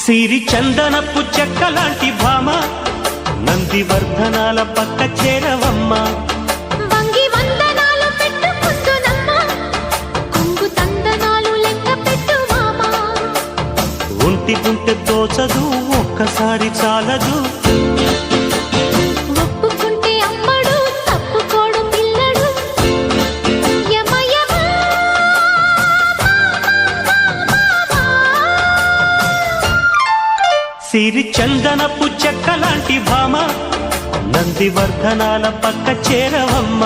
సిరి చందనపు చెక్కలాంటి భామ నందివర్ధనాల పక్క చేరవమ్మ. వంగి వందనాలు పెట్టుకుంటున్నమ్మ, కొంగు తందనాలు లెక్క పెట్టు మామ. ఒంటి గుంటె తోచదు ఒక్కసారి చాలదు, ఒప్పుకుంటే అమ్మడు తప్పుకోడు పిల్లడు. యమ యమ సిరి చందనపు చెక్కలాంటి భామ నందివర్ధనాల పక్క చేరవమ్మ.